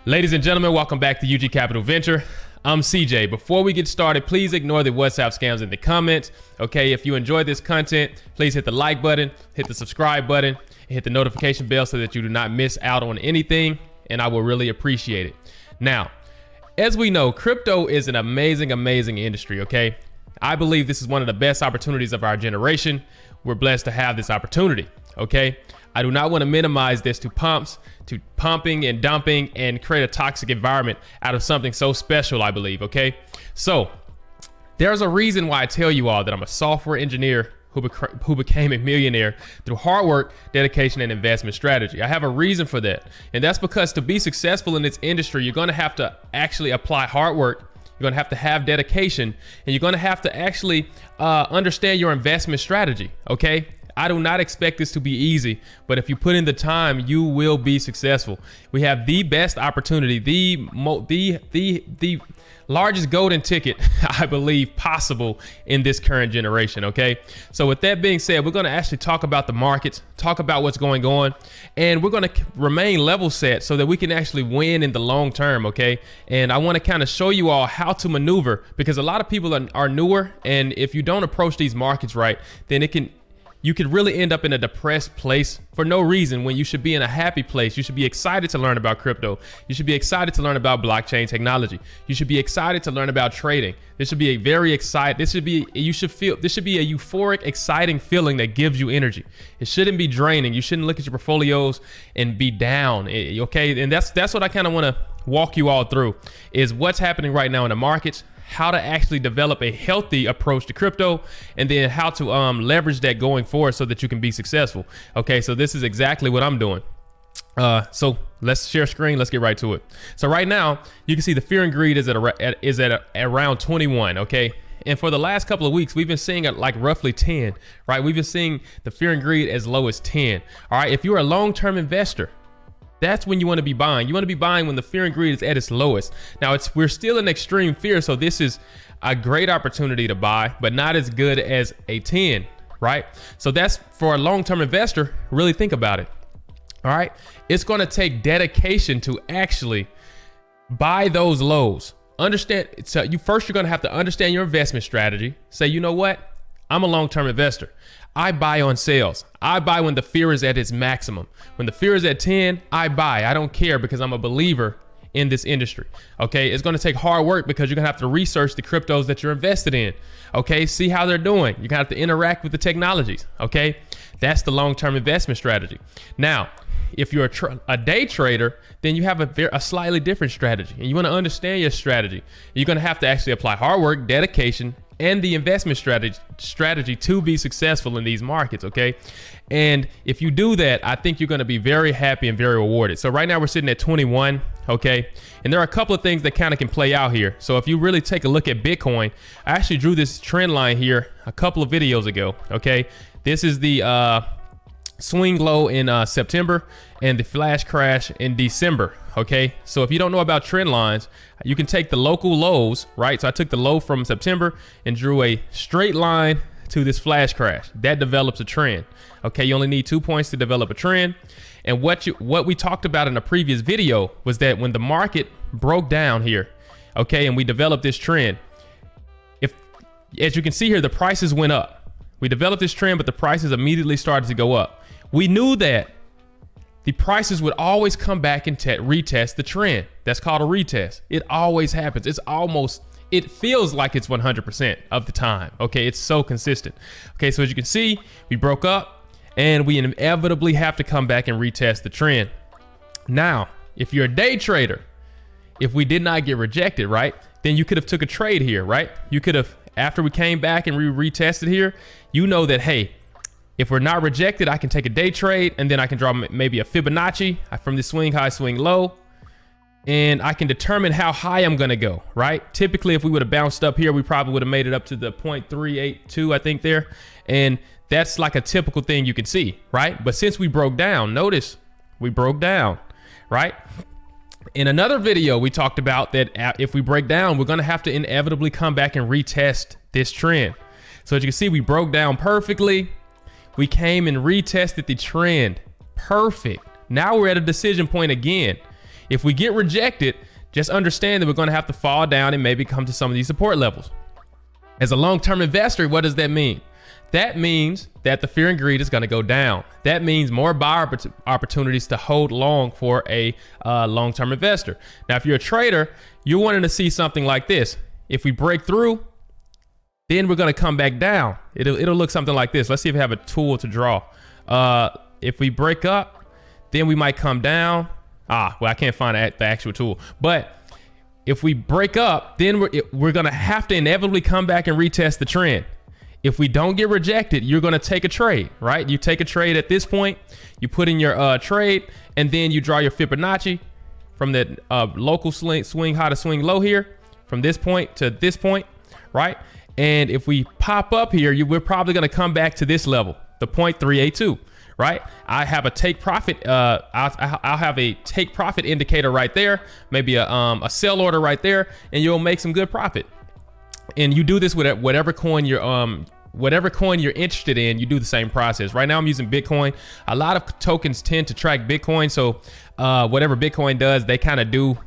Ladies and gentlemen, welcome back to UG Capital Venture. I'm CJ. Before we get started, please ignore the WhatsApp scams in the comments. Okay, if you enjoyed this content, please hit the like button, hit the subscribe button, and hit the notification bell so that you do not miss out on anything, and I will really appreciate it. Now, as we know, crypto is an amazing industry, okay? I believe this is one of the best opportunities of our generation. We're blessed to have this opportunity, okay? I do not want to minimize this to pumping and dumping and create a toxic environment out of something so special, I believe, okay? So there's a reason why I tell you all that I'm a software engineer who became a millionaire through hard work, dedication, and investment strategy. I have a reason for that. And that's because to be successful in this industry, you're going to have to actually apply hard work. You're going to have dedication, and you're going to have to actually understand your investment strategy, okay? I do not expect this to be easy, but if you put in the time, you will be successful. We have the best opportunity, the largest golden ticket, I believe, possible in this current generation, okay? So with that being said, we're gonna actually talk about the markets, talk about what's going on, and we're gonna remain level set so that we can actually win in the long term, okay? And I wanna kind of show you all how to maneuver, because a lot of people are newer, and if you don't approach these markets right, then you could really end up in a depressed place for no reason when you should be in a happy place. You should be excited to learn about crypto. You should be excited to learn about blockchain technology. You should be excited to learn about trading. This should be a very exciting, this should be a euphoric, exciting feeling that gives you energy. It shouldn't be draining. You shouldn't look at your portfolios and be down, okay? And that's what I kind of want to walk you all through, is what's happening right now in the markets, how to actually develop a healthy approach to crypto, and then how to leverage that going forward so that you can be successful. Okay, so this is exactly what I'm doing. So let's share screen. Let's get right to it. So right now you can see the fear and greed is at around 21. Okay. And for the last couple of weeks, we've been seeing it like roughly 10, right? We've been seeing the fear and greed as low as 10. All right. If you're a long-term investor, that's when you want to be buying. You want to be buying when the fear and greed is at its lowest. Now we're still in extreme fear, so this is a great opportunity to buy, but not as good as a 10, right? So that's for a long-term investor. Really think about it. All right, it's going to take dedication to actually buy those lows. Understand. So you're going to have to understand your investment strategy. Say, you know what? I'm a long-term investor. I buy on sales. I buy when the fear is at its maximum. When the fear is at 10, I buy. I don't care, because I'm a believer in this industry. Okay, it's going to take hard work because you're going to have to research the cryptos that you're invested in. Okay, see how they're doing. You're going to have to interact with the technologies. Okay, that's the long-term investment strategy. Now, if you're a day trader, then you have a slightly different strategy, and you want to understand your strategy. You're going to have to actually apply hard work, dedication, and the investment strategy to be successful in these markets, okay? And if you do that, I think you're going to be very happy and very rewarded. So right now we're sitting at 21, okay? And there are a couple of things that kind of can play out here. So if you really take a look at Bitcoin, I actually drew this trend line here a couple of videos ago, okay? This is the swing low in September and the flash crash in December. Okay, so if you don't know about trend lines, you can take the local lows, right? So I took the low from September and drew a straight line to this flash crash. That develops a trend. Okay, you only need 2 points to develop a trend. And what we talked about in a previous video was that when the market broke down here, okay, and we developed this trend, as you can see here, the prices went up. We developed this trend, but the prices immediately started to go up. We knew that the prices would always come back and retest the trend. That's called a retest. It always happens. It feels like it's 100% of the time. Okay, it's so consistent. Okay, so as you can see, we broke up and we inevitably have to come back and retest the trend. Now, if you're a day trader, if we did not get rejected, right, then you could have took a trade here, right? You could have, after we came back and we retested here, you know that, hey, if we're not rejected, I can take a day trade, and then I can draw maybe a Fibonacci from the swing high, swing low, and I can determine how high I'm gonna go, right? Typically, if we would have bounced up here, we probably would have made it up to the 0.382, I think there. And that's like a typical thing you can see, right? But since we broke down, notice we broke down, right? In another video, we talked about that if we break down, we're gonna have to inevitably come back and retest this trend. So as you can see, we broke down perfectly. We came and retested the trend. Perfect. Now we're at a decision point again. If we get rejected, just understand that we're going to have to fall down and maybe come to some of these support levels. As a long-term investor, what does that mean? That means that the fear and greed is going to go down. That means more buyer opportunities to hold long for a long-term investor. Now, if you're a trader, you're wanting to see something like this. If we break through, then we're going to come back down. It'll look something like this. Let's see if we have a tool to draw. If we break up, then we might come down. Well, I can't find the actual tool. But if we break up, then we're going to have to inevitably come back and retest the trend. If we don't get rejected, you're going to take a trade, right? You take a trade at this point, you put in your trade, and then you draw your Fibonacci from the local swing high to swing low here, from this point to this point, right? And if we pop up here, we're probably going to come back to this level, the 0.382. Right? I have a take profit. I'll have a take profit indicator right there, maybe a sell order right there, and you'll make some good profit. And you do this with whatever coin you're interested in. You do the same process. Right now, I'm using Bitcoin. A lot of tokens tend to track Bitcoin, so whatever Bitcoin does, they kind of do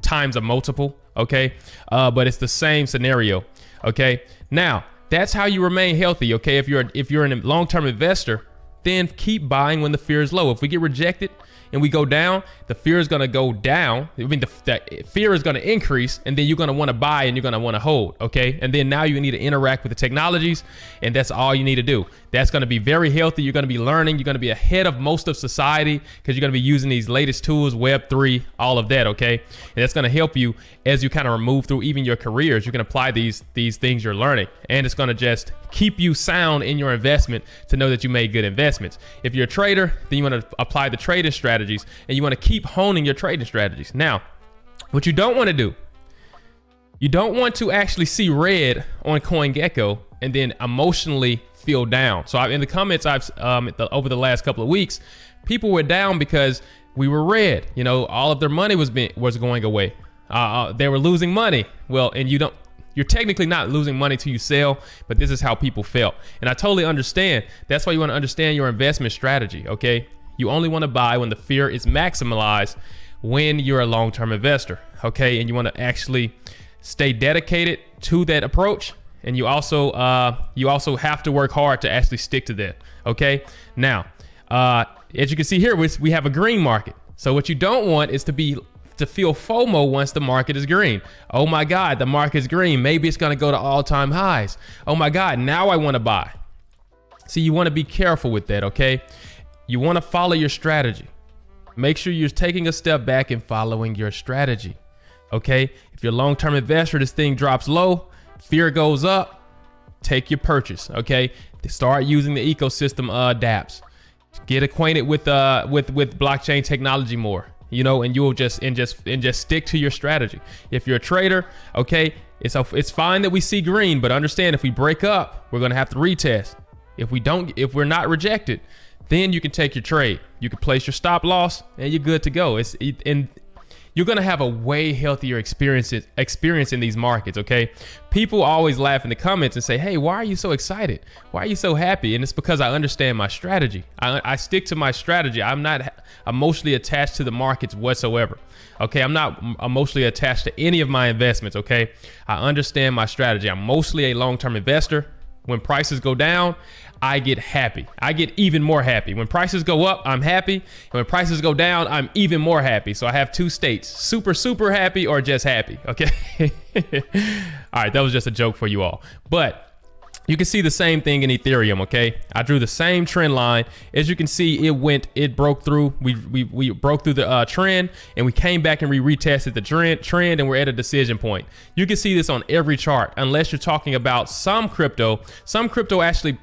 times a multiple. Okay, but it's the same scenario. Okay, now that's how you remain healthy. Okay, if you're a long-term investor, then keep buying when the fear is low. If we get rejected and we go down, the fear is going to go down. I mean, the fear is going to increase, and then you're going to want to buy and you're going to want to hold. Okay. And then now you need to interact with the technologies, and that's all you need to do. That's going to be very healthy. You're going to be learning. You're going to be ahead of most of society because you're going to be using these latest tools, Web3, all of that. Okay. And that's going to help you as you kind of move through even your careers. You can apply these things you're learning, and it's going to just keep you sound in your investment to know that you made good investments. If you're a trader, then you want to apply the trading strategies, and you want to keep honing your trading strategies. Now, what you don't want to do, you don't want to actually see red on CoinGecko and then emotionally feel down. So in the comments, over the last couple of weeks, people were down because we were red. You know, all of their money was going away. They were losing money. Well, and you're technically not losing money till you sell, but this is how people felt. And I totally understand. That's why you want to understand your investment strategy. Okay. You only want to buy when the fear is maximized when you're a long-term investor. Okay. And you want to actually stay dedicated to that approach. And you also have to work hard to actually stick to that. Okay. Now, as you can see here, we have a green market. So what you don't want is to feel FOMO once the market is green. Oh my God, the market is green. Maybe it's going to go to all-time highs. Oh my God, now I want to buy. See, you want to be careful with that. Okay. You want to follow your strategy. Make sure you're taking a step back and following your strategy. Okay. If you're a long-term investor, this thing drops low, fear goes up, take your purchase. Okay. Start using the ecosystem dApps. Get acquainted with blockchain technology more. You know, and you'll just stick to your strategy. If you're a trader, okay, it's fine that we see green, but understand if we break up, we're gonna have to retest. If we're not rejected, then you can take your trade. You can place your stop loss, and you're good to go. And you're gonna have a way healthier experience in these markets. Okay, people always laugh in the comments and say, "Hey, why are you so excited? Why are you so happy?" And it's because I understand my strategy. I stick to my strategy. I'm not emotionally attached to the markets whatsoever. Okay, I'm not emotionally attached to any of my investments. Okay, I understand my strategy. I'm mostly a long-term investor. When prices go down, I get happy. I get even more happy. When prices go up, I'm happy. And when prices go down, I'm even more happy. So I have two states, super, super happy or just happy. Okay. All right. That was just a joke for you all. But you can see the same thing in Ethereum. Okay. I drew the same trend line. As you can see, it broke through. We broke through the trend, and we came back and we retested the trend, and we're at a decision point. You can see this on every chart, unless you're talking about some crypto. Some crypto actually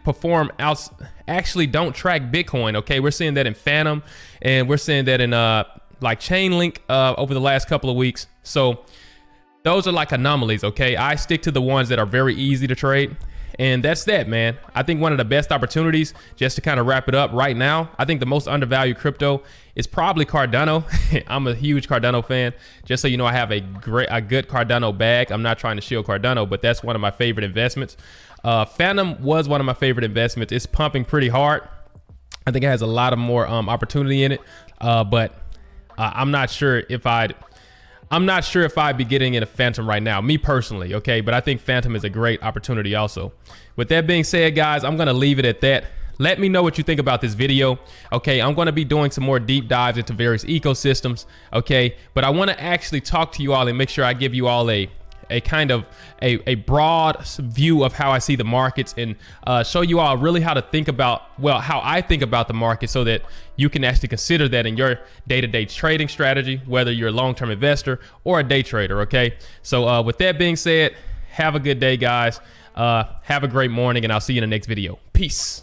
don't track Bitcoin. Okay. We're seeing that in Fantom, and we're seeing that in like Chainlink over the last couple of weeks. So those are like anomalies. Okay. I stick to the ones that are very easy to trade. And that's that, man. I think one of the best opportunities, just to kind of wrap it up right now, I think the most undervalued crypto is probably Cardano. I'm a huge Cardano fan. Just so you know, I have a good Cardano bag. I'm not trying to shield Cardano, but that's one of my favorite investments. Fantom was one of my favorite investments. It's pumping pretty hard. I think it has a lot of more opportunity in it. But I'm not sure if I'd be getting into Fantom right now, me personally, okay? But I think Fantom is a great opportunity also. With that being said, guys, I'm gonna leave it at that. Let me know what you think about this video, okay? I'm gonna be doing some more deep dives into various ecosystems, okay? But I wanna actually talk to you all and make sure I give you all a kind of a broad view of how I see the markets, and show you all really how to think about, well, how I think about the market, so that you can actually consider that in your day-to-day trading strategy, whether you're a long-term investor or a day trader, okay? So with that being said, have a good day, guys. Have a great morning, and I'll see you in the next video. Peace.